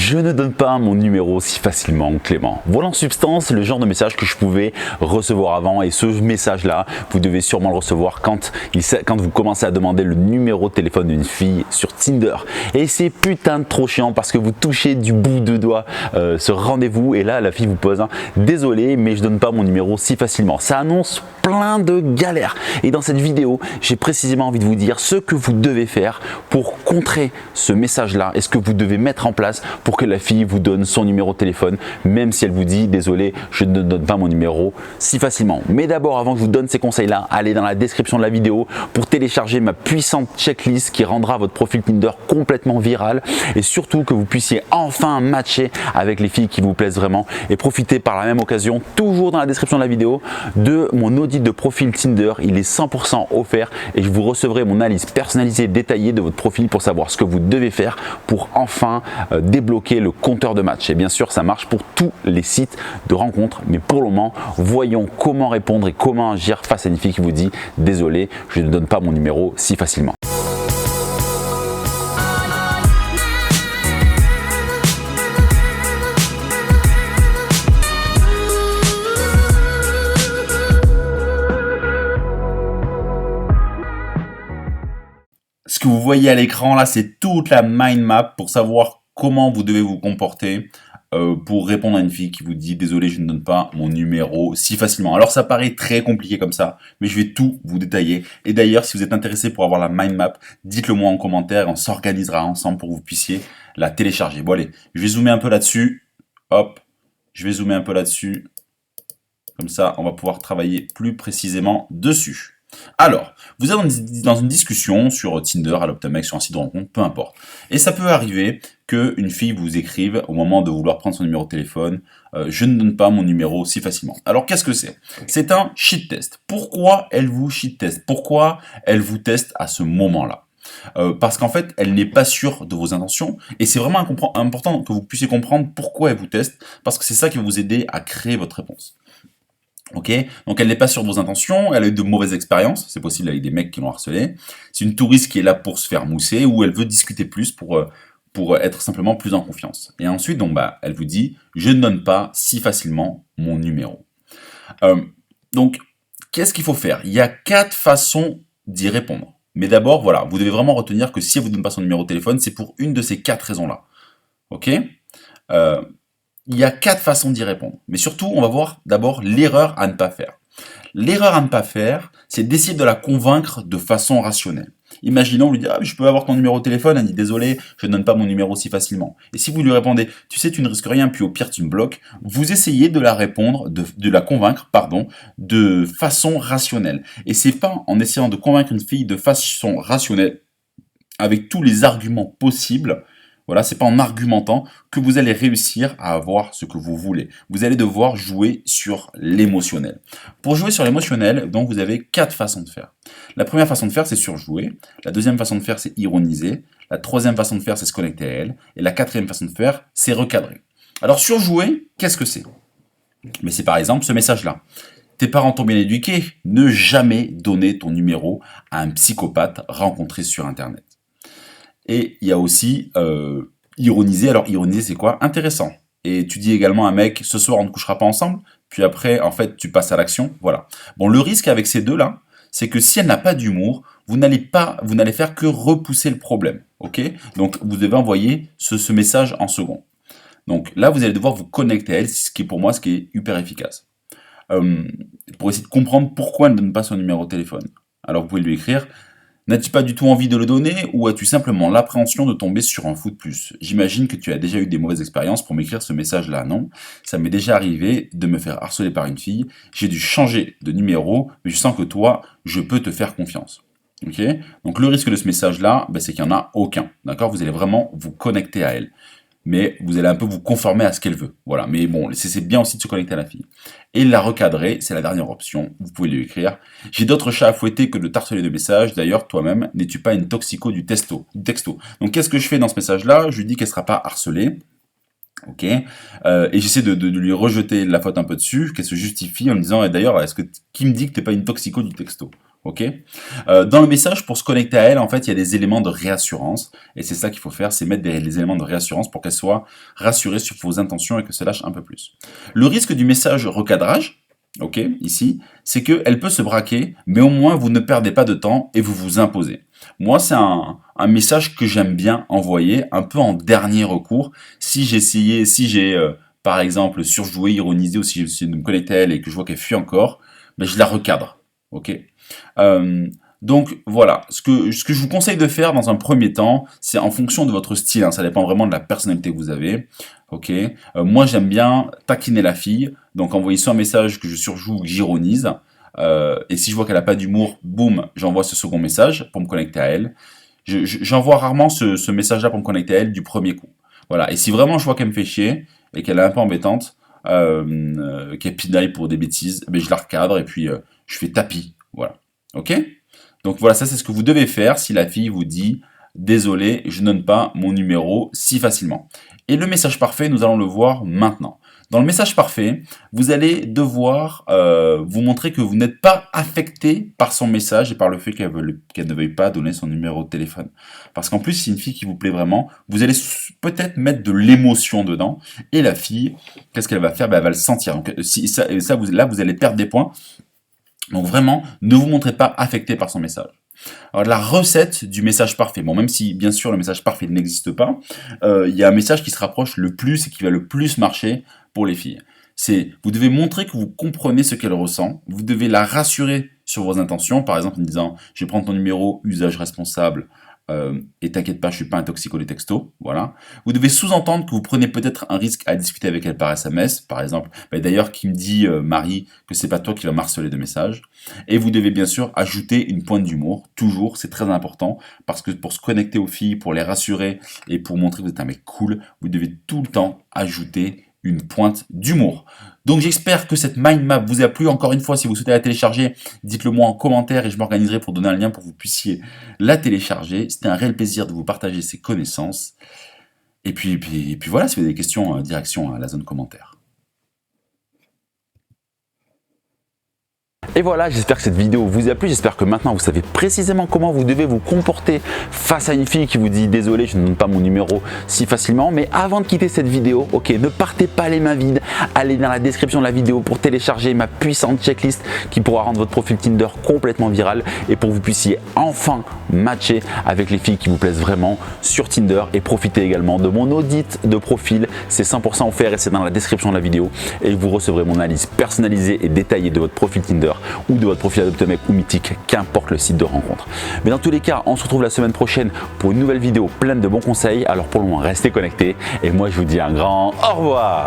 Je ne donne pas mon numéro si facilement, Clément. Voilà en substance le genre de message que je pouvais recevoir avant, et ce message-là, vous devez sûrement le recevoir quand vous commencez à demander le numéro de téléphone d'une fille sur Tinder. Et c'est putain de trop chiant parce que vous touchez du bout de doigt ce rendez-vous, et là la fille vous pose désolé mais je donne pas mon numéro si facilement. Ça annonce plein de galères, et dans cette vidéo j'ai précisément envie de vous dire ce que vous devez faire pour contrer ce message-là et ce que vous devez mettre en place pour que la fille vous donne son numéro de téléphone, même si elle vous dit désolé, je ne donne pas mon numéro si facilement. Mais d'abord, avant que je vous donne ces conseils-là, allez dans la description de la vidéo pour télécharger ma puissante checklist qui rendra votre profil Tinder complètement viral, et surtout que vous puissiez enfin matcher avec les filles qui vous plaisent vraiment. Et profitez par la même occasion, toujours dans la description de la vidéo, de mon audit de profil Tinder. Il est 100% offert et je vous recevrai mon analyse personnalisée détaillée de votre profil pour savoir ce que vous devez faire pour enfin débloquer le compteur de match. Et bien sûr, ça marche pour tous les sites de rencontres, mais pour le moment, voyons comment répondre et comment agir face à une fille qui vous dit désolé, je ne donne pas mon numéro si facilement. Ce que vous voyez à l'écran là, c'est toute la mind map pour savoir comment vous devez vous comporter pour répondre à une fille qui vous dit désolé, je ne donne pas mon numéro si facilement. Alors ça paraît très compliqué comme ça, mais je vais tout vous détailler. Et d'ailleurs, si vous êtes intéressé pour avoir la mind map, dites-le moi en commentaire, on s'organisera ensemble pour que vous puissiez la télécharger. Bon allez, je vais zoomer un peu là-dessus. Hop, je vais zoomer un peu là-dessus. Comme ça, on va pouvoir travailler plus précisément dessus. Alors, vous êtes dans une discussion sur Tinder, Adoptamex, sur un site de rencontre, peu importe. Et ça peut arriver qu'une fille vous écrive au moment de vouloir prendre son numéro de téléphone, je ne donne pas mon numéro si facilement. Alors, qu'est-ce que c'est? C'est un shit test. Pourquoi elle vous shit test? Pourquoi elle vous teste à ce moment-là? Parce qu'en fait, elle n'est pas sûre de vos intentions, et c'est vraiment important que vous puissiez comprendre pourquoi elle vous teste, parce que c'est ça qui va vous aider à créer votre réponse. Ok, donc elle n'est pas sûre de vos intentions, elle a eu de mauvaises expériences, c'est possible avec des mecs qui l'ont harcelé. C'est une touriste qui est là pour se faire mousser, ou elle veut discuter plus pour être simplement plus en confiance. Et ensuite, donc, elle vous dit « je ne donne pas si facilement mon numéro ». Donc, qu'est-ce qu'il faut faire? Il y a 4 façons d'y répondre. Mais d'abord, voilà, vous devez vraiment retenir que si elle ne vous donne pas son numéro de téléphone, c'est pour une de ces 4 raisons-là. Ok, il y a 4 façons d'y répondre. Mais surtout, on va voir d'abord l'erreur à ne pas faire. L'erreur à ne pas faire, c'est d'essayer de la convaincre de façon rationnelle. Imaginons, on lui dit « Ah, je peux avoir ton numéro de téléphone ?» Elle dit « Désolé, je ne donne pas mon numéro si facilement. » Et si vous lui répondez « Tu sais, tu ne risques rien, puis au pire, tu me bloques », vous essayez de la répondre, de la convaincre, de façon rationnelle. Et c'est pas en essayant de convaincre une fille de façon rationnelle, avec tous les arguments possibles, voilà, c'est pas en argumentant que vous allez réussir à avoir ce que vous voulez. Vous allez devoir jouer sur l'émotionnel. Pour jouer sur l'émotionnel, donc vous avez 4 façons de faire. La première façon de faire, c'est surjouer. La deuxième façon de faire, c'est ironiser. La troisième façon de faire, c'est se connecter à elle. Et la quatrième façon de faire, c'est recadrer. Alors surjouer, qu'est-ce que c'est? Mais c'est par exemple ce message-là. Tes parents t'ont bien éduqué, ne jamais donner ton numéro à un psychopathe rencontré sur Internet. Et il y a aussi ironiser. Alors ironiser, c'est quoi? Intéressant. Et tu dis également à un mec, ce soir on ne couchera pas ensemble, puis après, en fait, tu passes à l'action. Voilà. Bon, le risque avec ces deux-là, c'est que si elle n'a pas d'humour, vous n'allez faire que repousser le problème. Ok? Donc, vous devez envoyer ce message en second. Donc là, vous allez devoir vous connecter à elle, ce qui est pour moi, ce qui est hyper efficace. Pour essayer de comprendre pourquoi elle ne donne pas son numéro de téléphone. Alors, vous pouvez lui écrire: n'as-tu pas du tout envie de le donner, ou as-tu simplement l'appréhension de tomber sur un fou de plus? J'imagine que tu as déjà eu des mauvaises expériences pour m'écrire ce message-là, non? Ça m'est déjà arrivé de me faire harceler par une fille, j'ai dû changer de numéro, mais je sens que toi, je peux te faire confiance. Ok? Donc le risque de ce message-là, c'est qu'il n'y en a aucun. D'accord? Vous allez vraiment vous connecter à elle. Mais vous allez un peu vous conformer à ce qu'elle veut. Voilà, mais bon, c'est bien aussi de se connecter à la fille. Et la recadrer, c'est la dernière option, vous pouvez lui écrire: j'ai d'autres chats à fouetter que de t'harceler de messages, d'ailleurs, toi-même, n'es-tu pas une toxico du texto? Donc qu'est-ce que je fais dans ce message-là? Je lui dis qu'elle ne sera pas harcelée, ok, et j'essaie de lui rejeter la faute un peu dessus, qu'elle se justifie en me disant: et d'ailleurs, qui me dit que t'es pas une toxico du texto? Ok. Dans le message, pour se connecter à elle, en fait, il y a des éléments de réassurance. Et c'est ça qu'il faut faire, c'est mettre des éléments de réassurance pour qu'elle soit rassurée sur vos intentions et que ça lâche un peu plus. Le risque du message recadrage, ok, ici, c'est qu'elle peut se braquer, mais au moins vous ne perdez pas de temps et vous vous imposez. Moi, c'est un message que j'aime bien envoyer, un peu en dernier recours. Si j'ai par exemple surjoué, ironisé, ou si j'ai essayé de me connecter à elle et que je vois qu'elle fuit encore, ben, je la recadre. Ok. Donc voilà, ce que je vous conseille de faire dans un premier temps, c'est en fonction de votre style, hein, ça dépend vraiment de la personnalité que vous avez. Ok. Moi j'aime bien taquiner la fille, donc envoyer soit un message que je surjoue ou que j'ironise. Et si je vois qu'elle n'a pas d'humour, boum, j'envoie ce second message pour me connecter à elle. J'envoie rarement ce message-là pour me connecter à elle du premier coup. Voilà. Et si vraiment je vois qu'elle me fait chier et qu'elle est un peu embêtante, qu'elle pinaille pour des bêtises, ben je la recadre et puis je fais tapis. Voilà. Ok? Donc voilà, ça c'est ce que vous devez faire si la fille vous dit « Désolé, je ne donne pas mon numéro si facilement ». Et le message parfait, nous allons le voir maintenant. Dans le message parfait, vous allez devoir vous montrer que vous n'êtes pas affecté par son message et par le fait qu'elle ne veuille pas donner son numéro de téléphone. Parce qu'en plus, si une fille qui vous plaît vraiment, vous allez peut-être mettre de l'émotion dedans. Et la fille, qu'est-ce qu'elle va faire? Ben, elle va le sentir. Donc, là, vous allez perdre des points. Donc vraiment, ne vous montrez pas affecté par son message. Alors la recette du message parfait, bon même si bien sûr le message parfait n'existe pas, il y a un message qui se rapproche le plus et qui va le plus marcher pour les filles. C'est, vous devez montrer que vous comprenez ce qu'elle ressent, vous devez la rassurer sur vos intentions, par exemple en disant « je vais prendre ton numéro, usage responsable, et t'inquiète pas, je suis pas un toxico des textos », voilà. Vous devez sous-entendre que vous prenez peut-être un risque à discuter avec elle par SMS, par exemple, d'ailleurs qui me dit Marie que c'est pas toi qui va harceler de messages. Et vous devez bien sûr ajouter une pointe d'humour, toujours, c'est très important, parce que pour se connecter aux filles, pour les rassurer et pour montrer que vous êtes un mec cool, vous devez tout le temps ajouter une pointe d'humour. Donc j'espère que cette mind map vous a plu. Encore une fois, si vous souhaitez la télécharger, dites-le moi en commentaire et je m'organiserai pour donner un lien pour que vous puissiez la télécharger. C'était un réel plaisir de vous partager ces connaissances. Et puis voilà, si vous avez des questions, direction à la zone commentaire. Et voilà, j'espère que cette vidéo vous a plu, j'espère que maintenant vous savez précisément comment vous devez vous comporter face à une fille qui vous dit « Désolé, je ne donne pas mon numéro si facilement ». Mais avant de quitter cette vidéo, ok, ne partez pas les mains vides, allez dans la description de la vidéo pour télécharger ma puissante checklist qui pourra rendre votre profil Tinder complètement viral et pour que vous puissiez enfin matcher avec les filles qui vous plaisent vraiment sur Tinder et profiter également de mon audit de profil. C'est 100% offert et c'est dans la description de la vidéo et vous recevrez mon analyse personnalisée et détaillée de votre profil Tinder ou de votre profil Adopte-Mec ou Mythique, qu'importe le site de rencontre. Mais dans tous les cas, on se retrouve la semaine prochaine pour une nouvelle vidéo pleine de bons conseils. Alors pour le moment, restez connectés et moi je vous dis un grand au revoir.